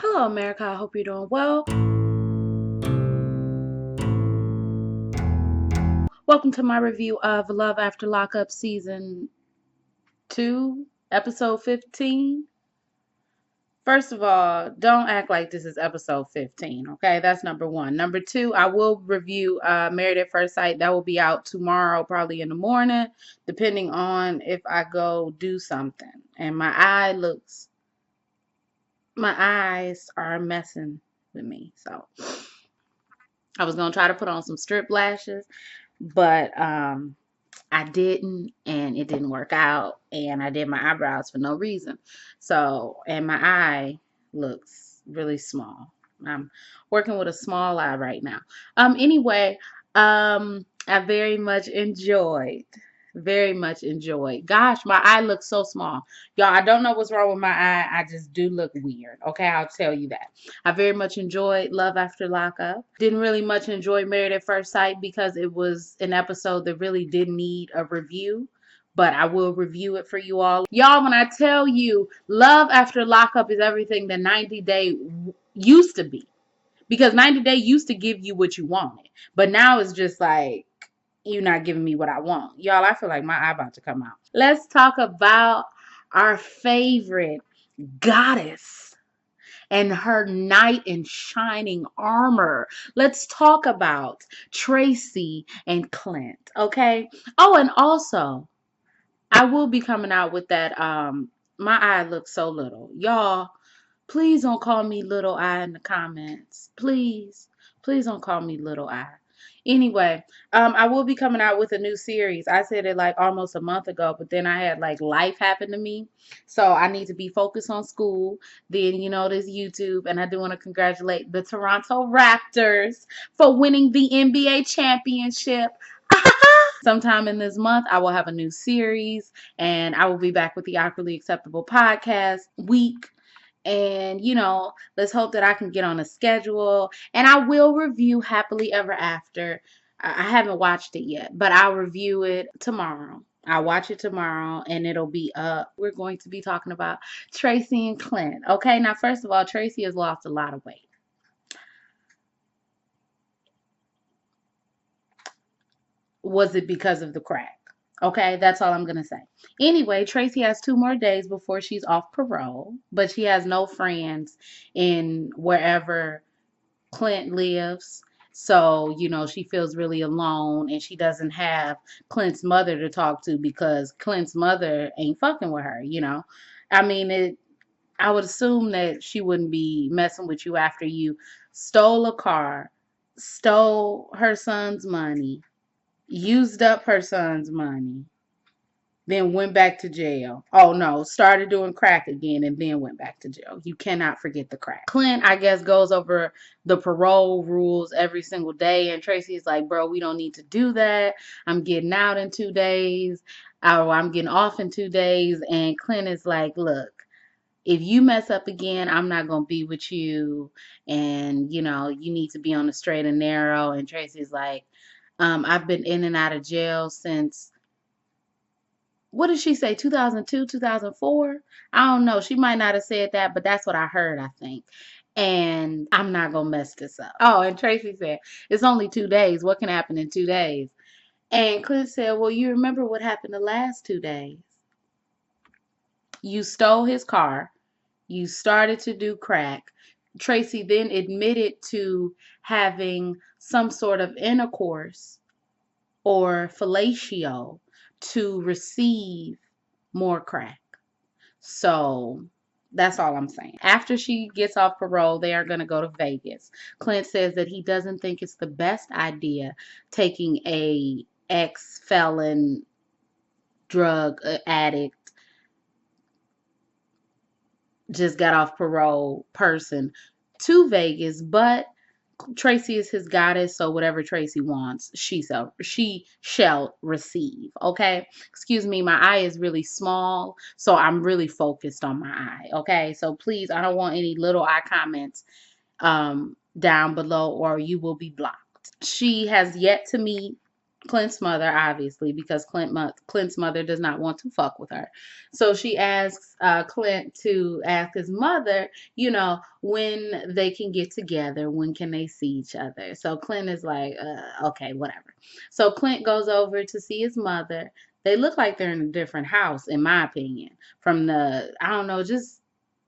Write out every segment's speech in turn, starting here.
Hello, America. I hope you're doing well. Welcome to my review of Love After Lockup Season 2, Episode 15. First of all, don't act like this is Episode 15, okay? That's number one. Number two, I will review Married at First Sight. That will be out tomorrow, probably in the morning, depending on if I go do something. And my eyes are messing with me. So I was going to try to put on some strip lashes, but I didn't, and it didn't work out, and I did my eyebrows for no reason. So, and my eye looks really small. I'm working with a small eye right now. Anyway, I very much enjoyed. Gosh, my eye looks so small. Y'all, I don't know what's wrong with my eye. I just do look weird. Okay, I'll tell you that. I very much enjoyed Love After Lockup. Didn't really much enjoy Married at First Sight because it was an episode that really didn't need a review. But I will review it for you all. Y'all, when I tell you Love After Lockup is everything that 90 Day used to be. Because 90 Day used to give you what you wanted. But now it's just like, you're not giving me what I want. Y'all, I feel like my eye about to come out. Let's talk about our favorite goddess and her knight in shining armor. Let's talk about Tracy and Clint, okay? Oh, and also, I will be coming out with that my eye looks so little. Y'all, please don't call me little eye in the comments. Please. Please don't call me little eye. Anyway, I will be coming out with a new series. I said it like almost a month ago, but then I had like life happen to me. So I need to be focused on school. Then, this YouTube. And I do want to congratulate the Toronto Raptors for winning the NBA championship. Sometime in this month, I will have a new series, and I will be back with the Awkwardly Acceptable podcast week. And, let's hope that I can get on a schedule. And I will review Happily Ever After. I haven't watched it yet, but I'll review it tomorrow. I'll watch it tomorrow and it'll be up. We're going to be talking about Tracy and Clint. Okay, now, first of all, Tracy has lost a lot of weight. Was it because of the crack? Okay, that's all I'm going to say. Anyway, Tracy has 2 more days before she's off parole, but she has no friends in wherever Clint lives. So, she feels really alone and she doesn't have Clint's mother to talk to because Clint's mother ain't fucking with her. I mean, I would assume that she wouldn't be messing with you after you stole a car, stole her son's money, used up her son's money, then went back to jail. Oh no, started doing crack again and then went back to jail. You cannot forget the crack. Clint, I guess, goes over the parole rules every single day, and Tracy's like, bro, we don't need to do that. I'm getting out in 2 days. Or I'm getting off in 2 days. And Clint is like, look, if you mess up again, I'm not going to be with you. And, you need to be on the straight and narrow. And Tracy's like, I've been in and out of jail since, what did she say, 2002, 2004? I don't know. She might not have said that, but that's what I heard, I think. And I'm not going to mess this up. Oh, and Tracy said, it's only 2 days. What can happen in 2 days? And Clint said, well, you remember what happened the last 2 days. You stole his car. You started to do crack. Tracy then admitted to having some sort of intercourse or fellatio to receive more crack. So that's all I'm saying. After she gets off parole, they are going to go to Vegas. Clint says that he doesn't think it's the best idea taking a ex-felon drug addict, just got off parole person to Vegas, but Tracy is his goddess, so whatever Tracy wants, she shall receive. Okay, excuse me, my eye is really small, so I'm really focused on my eye. Okay, so please, I don't want any little eye comments down below, or you will be blocked. She has yet to meet Clint's mother, obviously, because Clint's mother does not want to fuck with her. So she asks Clint to ask his mother, when they can get together, when can they see each other. So Clint is like, okay, whatever. So Clint goes over to see his mother. They look like they're in a different house, in my opinion. I don't know, just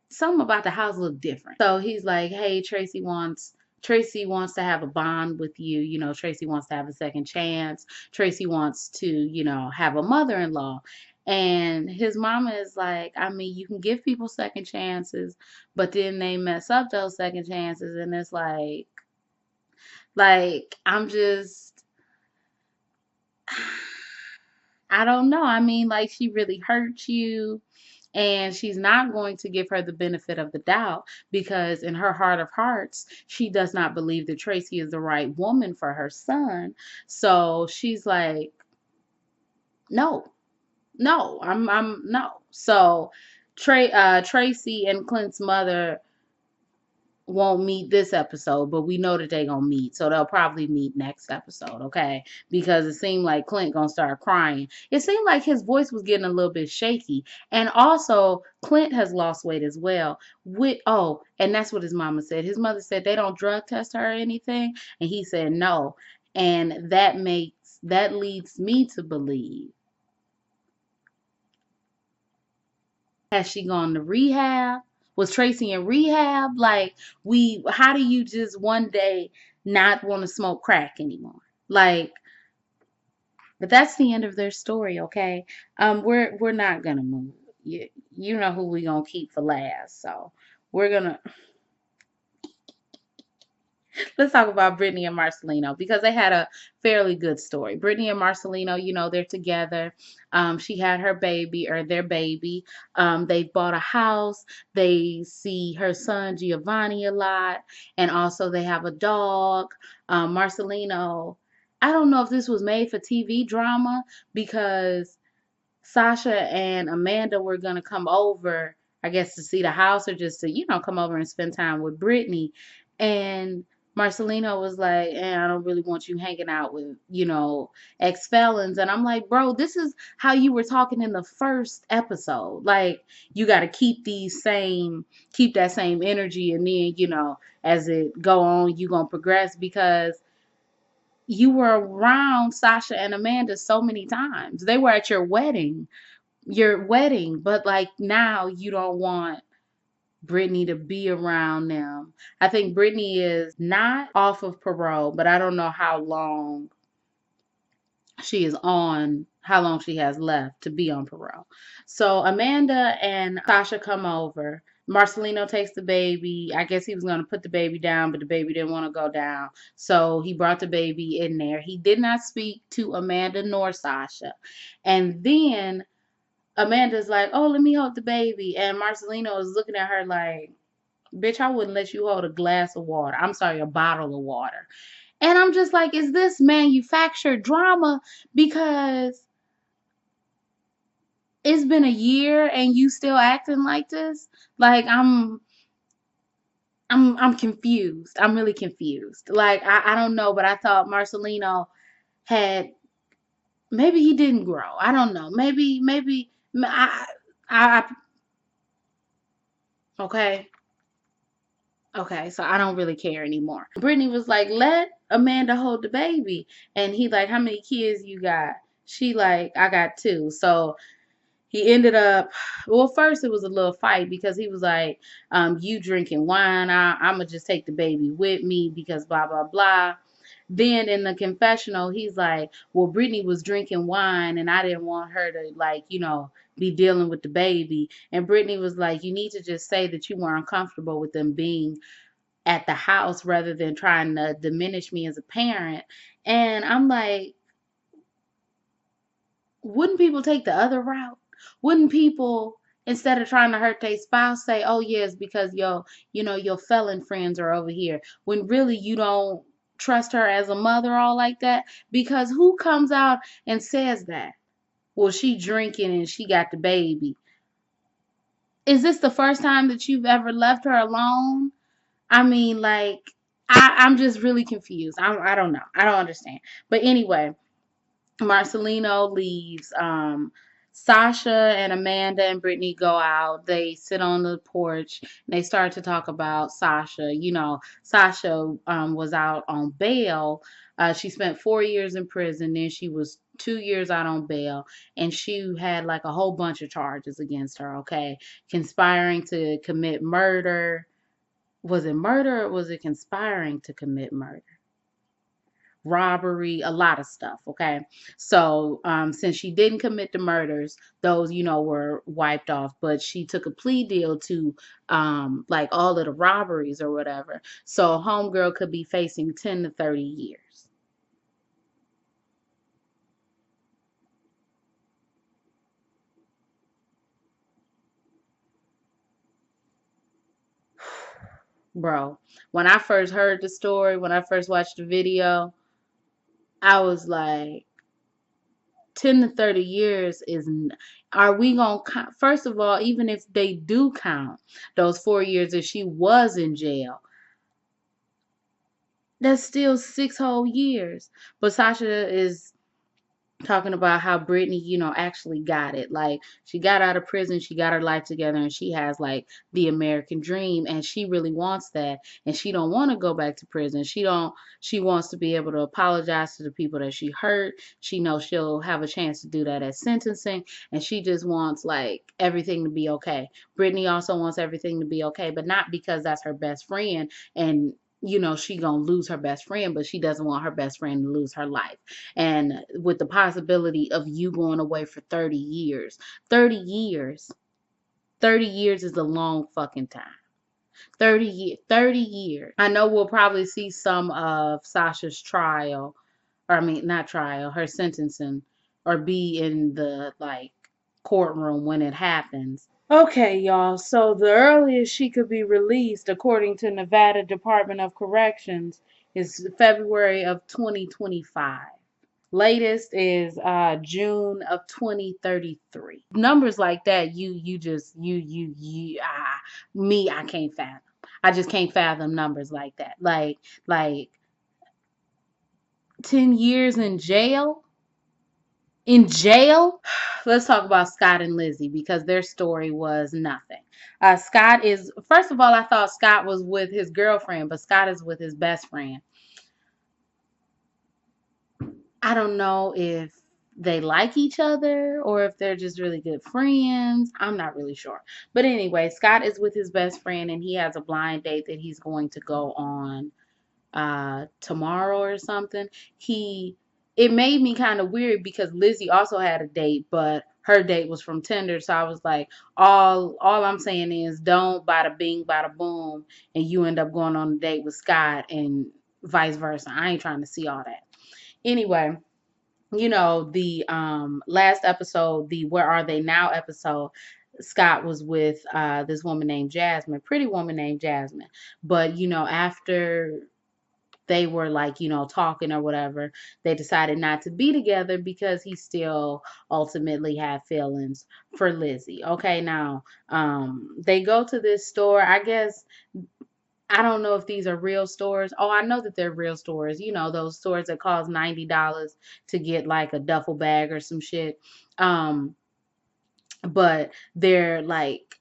something about the house looked different. So he's like, "Hey, Tracy wants to have a bond with you. Tracy wants to have a second chance. Tracy wants to, have a mother-in-law." And his mama is like, I mean, you can give people second chances, but then they mess up those second chances, and it's like I'm just I don't know. I mean, like she really hurt you. And she's not going to give her the benefit of the doubt because, in her heart of hearts, she does not believe that Tracy is the right woman for her son. So she's like, no, no, I'm no. So Tracy and Clint's mother won't meet this episode, but we know that they gonna meet, so they'll probably meet next episode, okay? Because it seemed like Clint gonna start crying. It seemed like his voice was getting a little bit shaky, and also Clint has lost weight as well. And that's what his mama said. His mother said they don't drug test her or anything, and he said no, and that leads me to believe. Has she gone to rehab? Was Tracy in rehab? How do you just one day not want to smoke crack anymore? But that's the end of their story, okay? We're not gonna move. You know who we gonna keep for last, so we're gonna let's talk about Brittany and Marcelino because they had a fairly good story. Brittany and Marcelino, they're together. She had her baby or their baby. They bought a house. They see her son Giovanni a lot, and also they have a dog. Marcelino. I don't know if this was made for TV drama because Sasha and Amanda were gonna come over, I guess, to see the house or just to, come over and spend time with Brittany. And Marcelino was like, I don't really want you hanging out with, ex-felons. And I'm like, bro, this is how you were talking in the first episode. Like, you got to keep that same energy. And then, as it go on, you going to progress because you were around Sasha and Amanda so many times. They were at your wedding, but like now you don't want Brittany to be around them. I think Brittany is not off of parole, but I don't know how long she has left to be on parole. So Amanda and Sasha come over. Marcelino takes the baby. I guess he was going to put the baby down, but the baby didn't want to go down. So he brought the baby in there. He did not speak to Amanda nor Sasha. And then Amanda's like, "Oh, let me hold the baby." And Marcelino is looking at her like, "Bitch, I wouldn't let you hold a glass of water. I'm sorry, a bottle of water." And I'm just like, is this manufactured drama? Because it's been a year and you still acting like this? Like I'm confused. I'm really confused. Like I don't know, but I thought Marcelino had maybe he didn't grow. I don't know. Maybe I okay. Okay, so I don't really care anymore. Brittany was like, let Amanda hold the baby. And he like, how many kids you got? She like, I got two. So he ended up, well, first it was a little fight because he was like, you drinking wine. I'm going to just take the baby with me because blah, blah, blah. Then in the confessional, he's like, well, Brittany was drinking wine and I didn't want her to like, be dealing with the baby. And Brittany was like, you need to just say that you were uncomfortable with them being at the house rather than trying to diminish me as a parent. And I'm like, wouldn't people take the other route? Wouldn't people, instead of trying to hurt their spouse, say, oh, yes, because your felon friends are over here, when really you don't trust her as a mother, all like that? Because who comes out and says that? Well, she drinking and she got the baby. Is this the first time that you've ever left her alone? I mean, like, I'm just really confused. I don't know. I don't understand. But anyway, Marcelino leaves. Sasha and Amanda and Brittany go out. They sit on the porch and they start to talk about Sasha. Sasha was out on bail. She spent 4 years in prison. Then she was 2 years out on bail, and she had like a whole bunch of charges against her. Okay, conspiring to commit murder. Was it murder or was it conspiring to commit murder? Robbery, a lot of stuff. Okay. So, since she didn't commit the murders, those, were wiped off, but she took a plea deal to, like all of the robberies or whatever. So, Homegirl could be facing 10 to 30 years. Bro, when I first heard the story, when I first watched the video, I was like, 10 to 30 years are we going to count? First of all, even if they do count those 4 years that she was in jail, that's still 6 whole years. But Sasha is talking about how Brittany, actually got it. Like, she got out of prison, she got her life together, and she has like the American dream, and she really wants that. And she don't want to go back to prison. She wants to be able to apologize to the people that she hurt. She knows she'll have a chance to do that at sentencing, and she just wants like everything to be okay. Brittany also wants everything to be okay, but not because that's her best friend and she gonna lose her best friend, but she doesn't want her best friend to lose her life. And with the possibility of you going away for 30 years. 30 years. 30 years is a long fucking time. 30 years. I know we'll probably see some of Sasha's trial, or I mean, not trial, her sentencing, or be in the like courtroom when it happens. Okay, y'all. So the earliest she could be released, according to Nevada Department of Corrections, is February of 2025. Latest is June of 2033. Numbers like that, you just me, I can't fathom. I just can't fathom numbers like that. Like 10 years in jail? In jail? Let's talk about Scott and Lizzie because their story was nothing. Scott is, first of all, I thought Scott was with his girlfriend, but Scott is with his best friend. I don't know if they like each other or if they're just really good friends. I'm not really sure. But anyway, Scott is with his best friend and he has a blind date that he's going to go on tomorrow or something. It made me kind of weird because Lizzie also had a date, but her date was from Tinder. So I was like, all I'm saying is don't bada bing, bada boom, and you end up going on a date with Scott and vice versa. I ain't trying to see all that. Anyway, the last episode, the Where Are They Now episode, Scott was with this woman named Jasmine, pretty woman named Jasmine. But after they were like, talking or whatever, they decided not to be together because he still ultimately had feelings for Lizzie. Okay, now they go to this store. I guess I don't know if these are real stores. Oh, I know that they're real stores. Those stores that cost $90 to get like a duffel bag or some shit. But they're like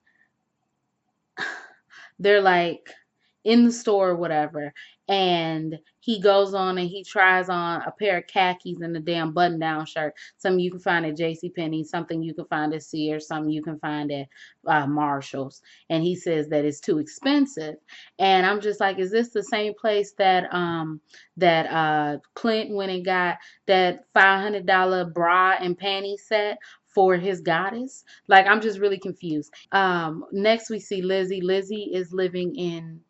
in the store or whatever, and he goes on and he tries on a pair of khakis and a damn button down shirt. Something you can find at JCPenney, something you can find at Sears, something you can find at Marshall's. And he says that it's too expensive. And I'm just like, is this the same place that Clint went and got that $500 bra and panty set for his goddess? Like, I'm just really confused. Next we see Lizzie. Lizzie is living in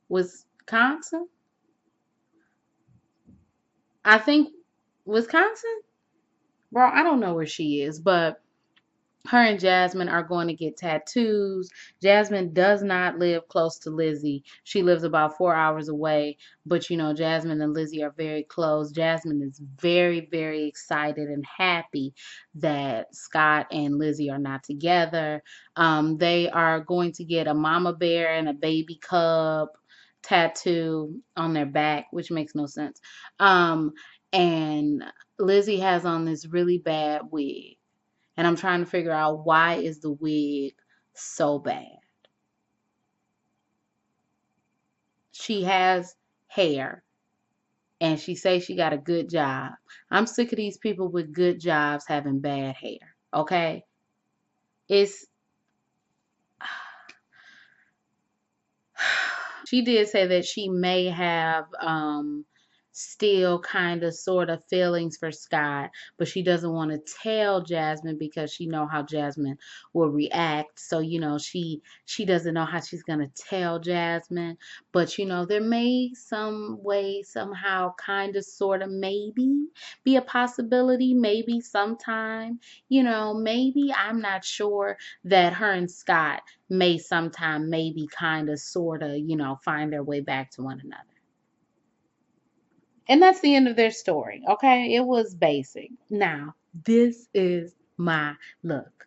Wisconsin. I think Wisconsin? Bro, I don't know where she is, but her and Jasmine are going to get tattoos. Jasmine does not live close to Lizzie. She lives about 4 hours away. But Jasmine and Lizzie are very close. Jasmine is very, very excited and happy that Scott and Lizzie are not together. They are going to get a mama bear and a baby cub tattoo on their back, which makes no sense. Um, and Lizzie has on this really bad wig. And I'm trying to figure out, why is the wig so bad? She has hair and she says she got a good job. I'm sick of these people with good jobs having bad hair. Okay? It's She did say that she may have still kind of sort of feelings for Scott, but she doesn't want to tell Jasmine because she know how Jasmine will react. So, she doesn't know how she's going to tell Jasmine, but there may some way somehow kind of sort of maybe be a possibility, maybe sometime, maybe, I'm not sure, that her and Scott may sometime maybe kind of sort of, find their way back to one another. And that's the end of their story. Okay. It was basic. Now, this is my look.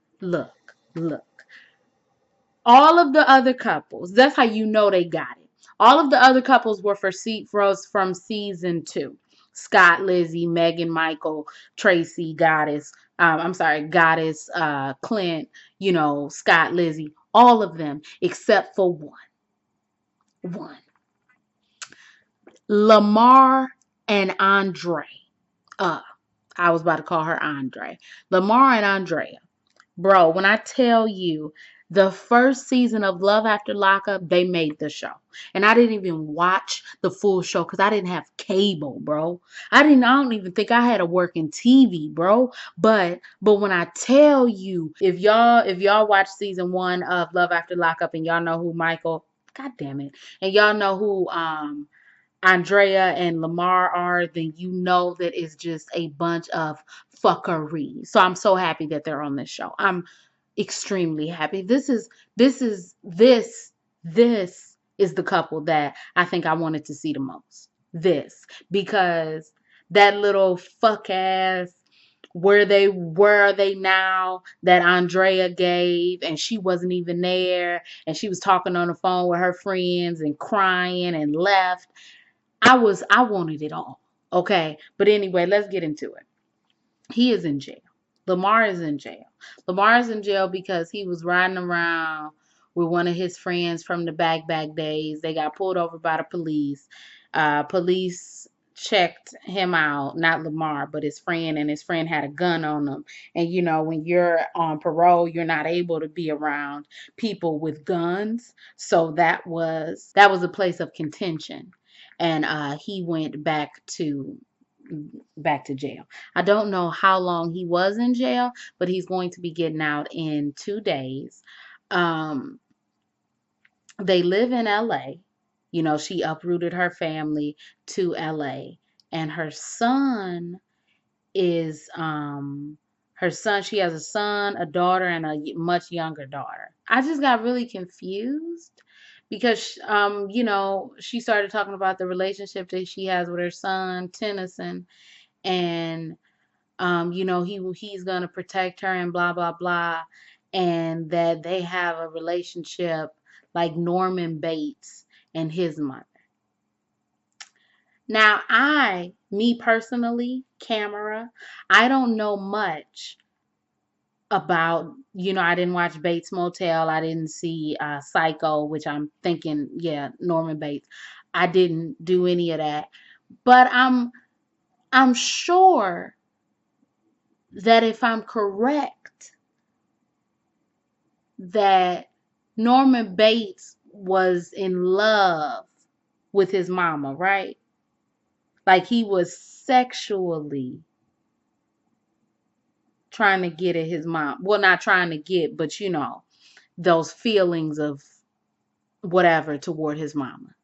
All of the other couples, that's how you know they got it. All of the other couples were from season 2. Scott, Lizzie, Megan, Michael, Tracy, Goddess. I'm sorry, Goddess, Clint, Scott, Lizzie, all of them except for one. One. Lamar and Andre. Uh, I was about to call her Andre. Lamar and Andrea. Bro, when I tell you, the first season of Love After Lockup, they made the show. And I didn't even watch the full show because I didn't have cable, bro. I don't even think I had a working TV, bro. But when I tell you, if y'all watch season 1 of Love After Lockup and y'all know who Michael, god damn it, and y'all know who Andrea and Lamar are, then you know that it's just a bunch of fuckery. So I'm so happy that they're on this show. I'm extremely happy. This is the couple that I think I wanted to see the most. Because that little fuck ass where are they now that Andrea gave, and she wasn't even there, and she was talking on the phone with her friends and crying and left. I wanted it all. Okay. But anyway, let's get into it. He is in jail. Lamar is in jail. Lamar is in jail because he was riding around with one of his friends from the back days. They got pulled over by the police. Police checked him out, not Lamar, but his friend, and his friend had a gun on him. And when you're on parole, you're not able to be around people with guns. So that was a place of contention. And he went back to jail. I don't know how long he was in jail, but he's going to be getting out in 2 days. Um, they live in LA. She uprooted her family to LA, and is her son, she has a son, a daughter, and a much younger daughter. I just got really confused because she started talking about the relationship that she has with her son, Tennyson, and he's gonna protect her and blah blah blah, and that they have a relationship like Norman Bates and his mother. Now, me personally, Camera, I don't know much about, I didn't watch Bates Motel, I didn't see Psycho, which I'm thinking, yeah, Norman Bates. I didn't do any of that, but I'm sure that if I'm correct, that Norman Bates was in love with his mama, right? Like he was sexually trying to get at his mom. Well, not trying to get, but those feelings of whatever toward his mama.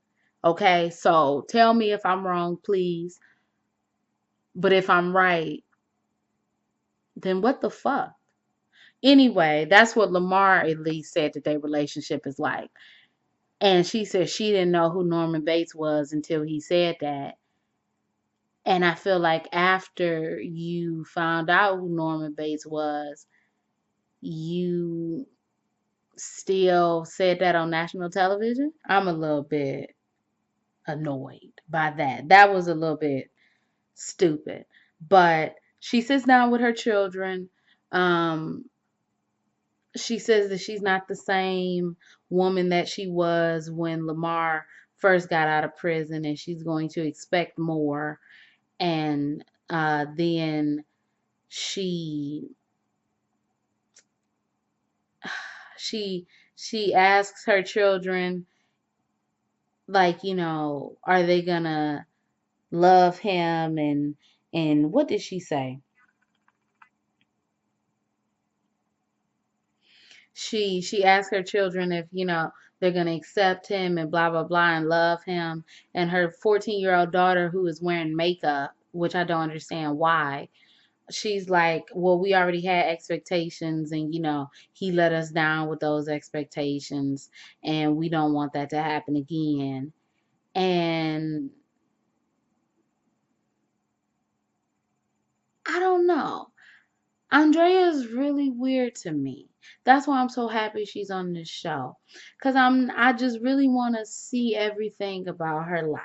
Okay, so tell me if I'm wrong, please. But if I'm right, then what the fuck? Anyway, that's what Lamar at least said that their relationship is like. And she said she didn't know who Norman Bates was until he said that. And I feel like after you found out who Norman Bates was, you still said that on national television. I'm a little bit annoyed by that. That was a little bit Stupid. But she sits down with her children. Um, she says that she's not the same woman that she was when Lamar first got out of prison, and she's going to expect more. And then she she she asks her children, like, are they gonna love him? And what did she say? She asked her children if they're going to accept him and blah blah blah and love him. And her 14-year-old daughter, who is wearing makeup, which I don't understand why, she's like, well, we already had expectations, and he let us down with those expectations, and we don't want that to happen again. And I don't know. Andrea is really weird to me. That's why I'm so happy she's on this show. Cause I just really want to see everything about her life.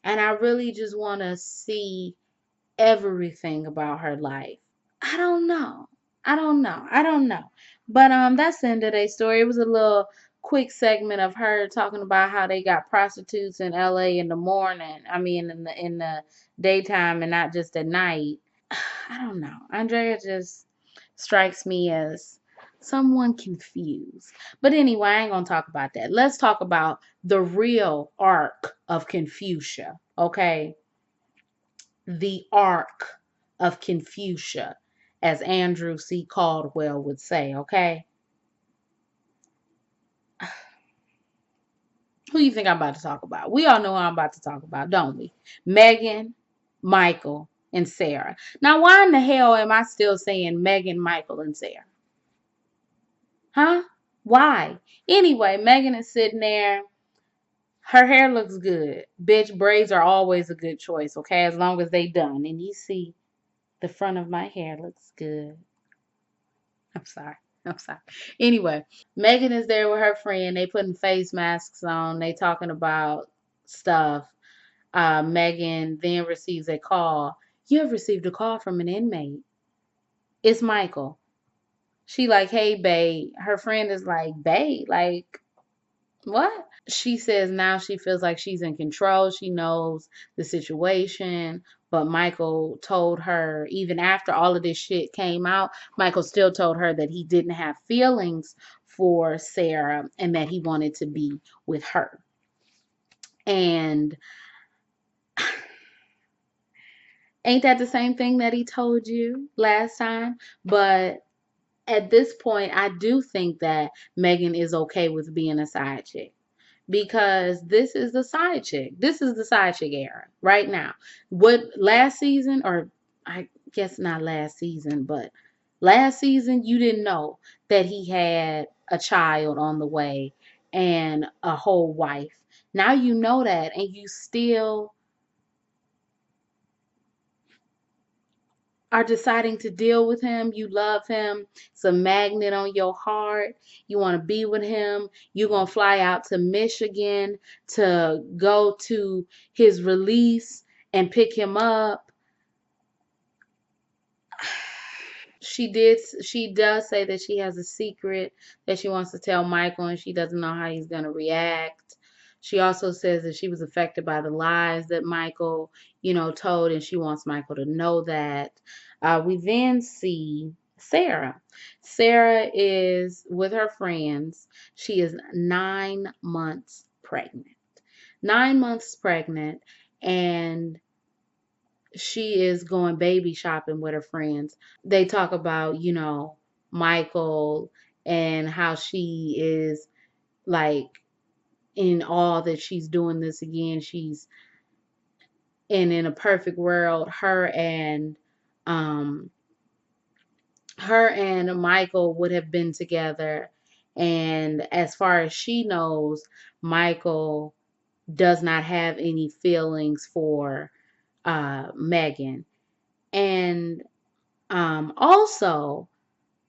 And I really just want to see everything about her life. I don't know. I don't know. But that's the end of their story. It was a little quick segment of her talking about how they got prostitutes in LA in the morning. I mean in the daytime and not just at night. I don't know. Andrea just strikes me as someone confused. But anyway, I ain't gonna talk about that. Let's talk about the real arc of Confucia, okay? The arc of Confucia, as Andrew C. Caldwell would say, okay? Who you think I'm about to talk about? We all know who I'm about to talk about, don't we? Megan, Michael, and Sarah. Now, why in the hell am I still saying Megan, Michael, and Sarah? Huh? Why? Anyway, Megan is sitting there. Her hair looks good. Bitch, braids are always a good choice, okay? As long as they done. And you see, the front of my hair looks good. I'm sorry. I'm sorry. Anyway, Megan is there with her friend. They putting face masks on. They talking about stuff. Megan then receives a call. You have received a call from an inmate. It's Michael. She like, hey, babe. Her friend is like, babe, like, what? She says now she feels like she's in control. She knows the situation. But Michael told her, even after all of this shit came out, Michael still told her that he didn't have feelings for Sarah and that he wanted to be with her. And ain't that the same thing that he told you last time? But at this point, I do think that Megan is okay with being a side chick, because this is the side chick. This is the side chick era right now. What last season, or I guess not last season, but last season, you didn't know that he had a child on the way and a whole wife. Now you know that, and you still are deciding to deal with him. You love him. It's a magnet on your heart. You want to be with him. You're going to fly out to Michigan to go to his release and pick him up. She does say that she has a secret that she wants to tell Michael, and she doesn't know how he's going to react. She also says that she was affected by the lies that Michael, told, and she wants Michael to know that. We then see Sarah. Sarah is with her friends. She is 9 months pregnant. 9 months pregnant, and she is going baby shopping with her friends. They talk about, Michael, and how she is like in awe that she's doing this again. In a perfect world, um her and Michael would have been together. And as far as she knows, Michael does not have any feelings for Megan. And also,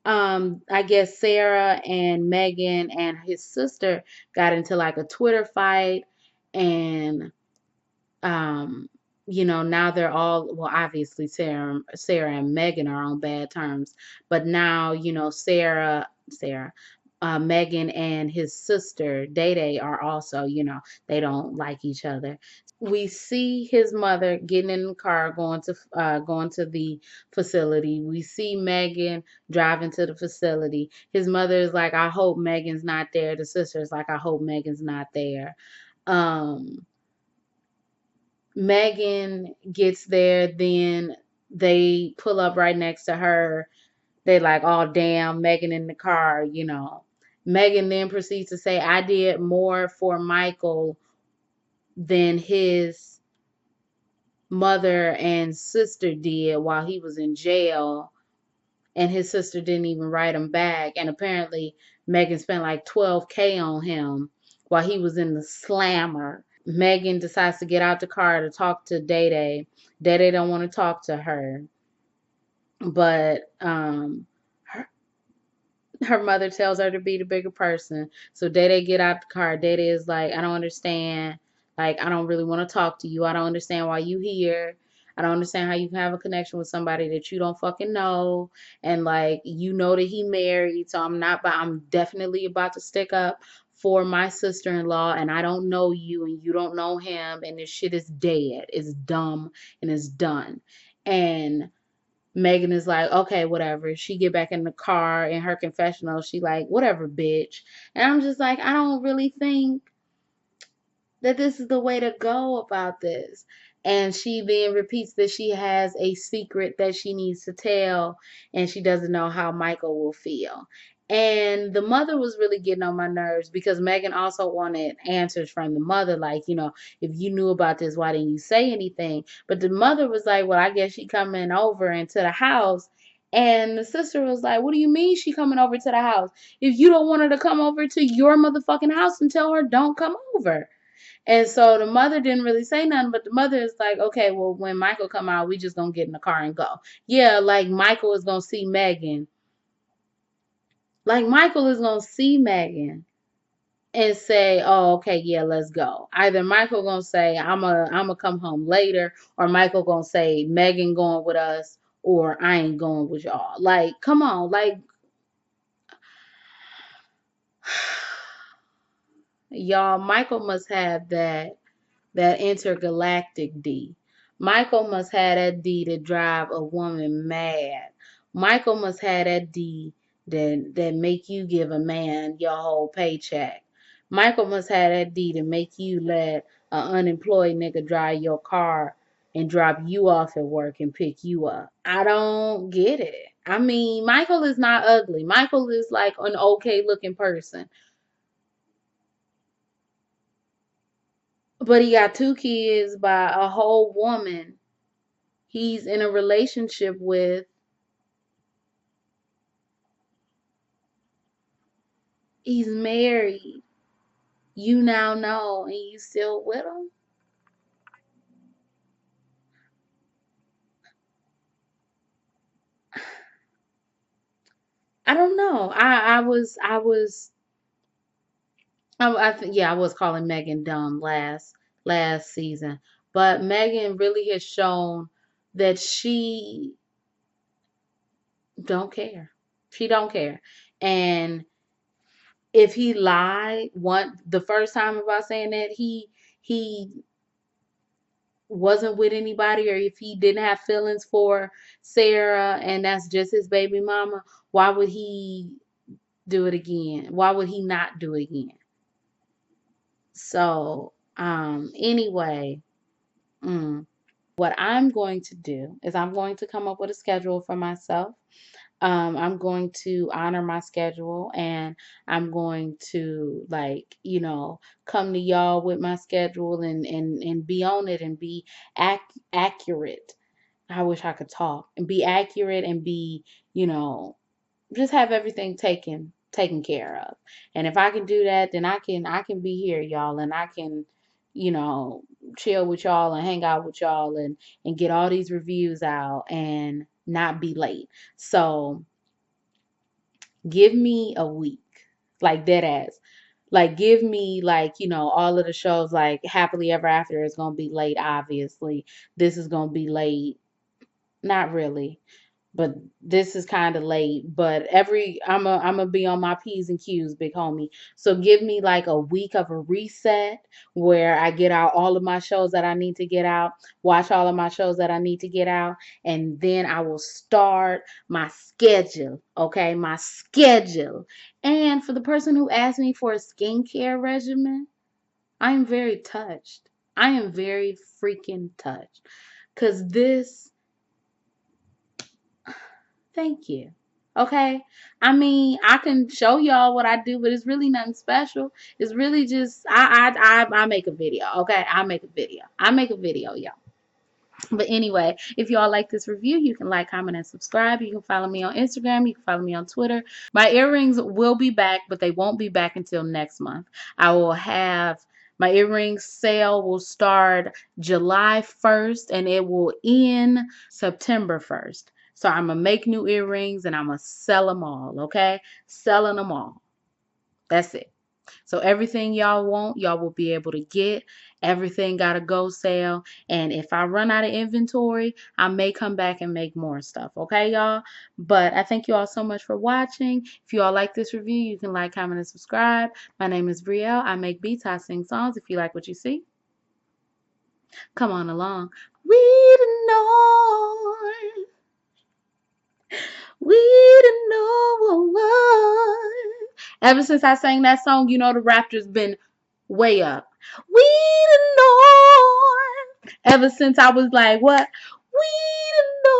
I guess Sarah and Megan and his sister got into like a Twitter fight, and um now they're all, well, obviously Sarah and Megan are on bad terms, but now, Sarah, Megan and his sister Day Day are also, they don't like each other. We see his mother getting in the car going to the facility. We see Megan driving to the facility. His mother is like, I hope Megan's not there. The sister is like, I hope Megan's not there. Um Megan gets there, then they pull up right next to her. They like, oh damn, Megan in the car. Megan then proceeds to say, I did more for Michael than his mother and sister did while he was in jail, and his sister didn't even write him back. And apparently Megan spent like 12K on him while he was in the slammer. Megan decides to get out the car to talk to Day Day. Day Day don't want to talk to her, but her mother tells her to be the bigger person. So Day Day get out the car. Day Day is like, I don't understand. Like, I don't really want to talk to you. I don't understand why you here. I don't understand how you can have a connection with somebody that you don't fucking know. And like, that he married. So I'm definitely about to stick up for my sister-in-law, and I don't know you and you don't know him, and this shit is dead. It's dumb and it's done. And Megan is like, okay, whatever. She get back in the car in her confessional. She like, whatever, bitch. And I'm just like, I don't really think that this is the way to go about this. And she then repeats that she has a secret that she needs to tell, and she doesn't know how Michael will feel. And the mother was really getting on my nerves because Megan also wanted answers from the mother, like, if you knew about this, why didn't you say anything? But the mother was like, well, I guess she coming over into the house. And the sister was like, what do you mean she coming over to the house? If you don't want her to come over to your motherfucking house, and tell her don't come over. And so the mother didn't really say nothing, but the mother is like, okay, well, when Michael come out, we just gonna get in the car and go. Yeah, like Michael is gonna see Megan. Like Michael is gonna see Megan and say, oh, okay, yeah, let's go. Either Michael gonna say, I'm a come home later, or Michael gonna say, Megan going with us, or I ain't going with y'all. Like, come on, like, y'all, Michael must have that intergalactic D. Michael must have that D to drive a woman mad. Michael must have that D that make you give a man your whole paycheck. Michael must have that D to make you let an unemployed nigga drive your car and drop you off at work and pick you up. I don't get it. I mean, Michael is not ugly. Michael is like an okay looking person. But he got two kids by a whole woman he's in a relationship with. He's married. You now know, and you still with him? I don't know. Yeah, I was calling Megan dumb last season, but Megan really has shown that she don't care. She don't care. And if he lied the first time about saying that he wasn't with anybody, or if he didn't have feelings for Sarah and that's just his baby mama, why would he do it again? Why would he not do it again? So, anyway, what I'm going to do is I'm going to come up with a schedule for myself. I'm going to honor my schedule, and I'm going to, like, come to y'all with my schedule and be on it and be accurate. I wish I could talk and be accurate and be, just have everything taken care of. And if I can do that, then I can be here, y'all, and I can, you know, chill with y'all and hang out with y'all and get all these reviews out and not be late. So give me a week, like dead ass. Like, give me, like, all of the shows, like Happily Ever After is gonna be late, obviously. This is gonna be late. Not really, but this is kind of late. But I'm gonna be on my P's and Q's, big homie. So give me like a week of a reset where I get out all of my shows that I need to get out, watch all of my shows that I need to get out, and then I will start my schedule. Okay, my schedule. And for the person who asked me for a skincare regimen, I am very touched. I am very freaking touched. Cause this Thank you. Okay. I mean, I can show y'all what I do, but it's really nothing special. It's really just I make a video. Okay. I make a video. I make a video, y'all. But anyway, if y'all like this review, you can like, comment, and subscribe. You can follow me on Instagram. You can follow me on Twitter. My earrings will be back, but they won't be back until next month. I will have my earrings sale will start July 1st and it will end September 1st. So I'm going to make new earrings and I'm going to sell them all, okay? Selling them all. That's it. So everything y'all want, y'all will be able to get. Everything got a go sale. And if I run out of inventory, I may come back and make more stuff. Okay, y'all? But I thank you all so much for watching. If you all like this review, you can like, comment, and subscribe. My name is Brielle. I make beats. I sing songs. If you like what you see, come on along. We the North. We the North. Ever since I sang that song, the Raptors been way up. We the North. Ever since I was like, what?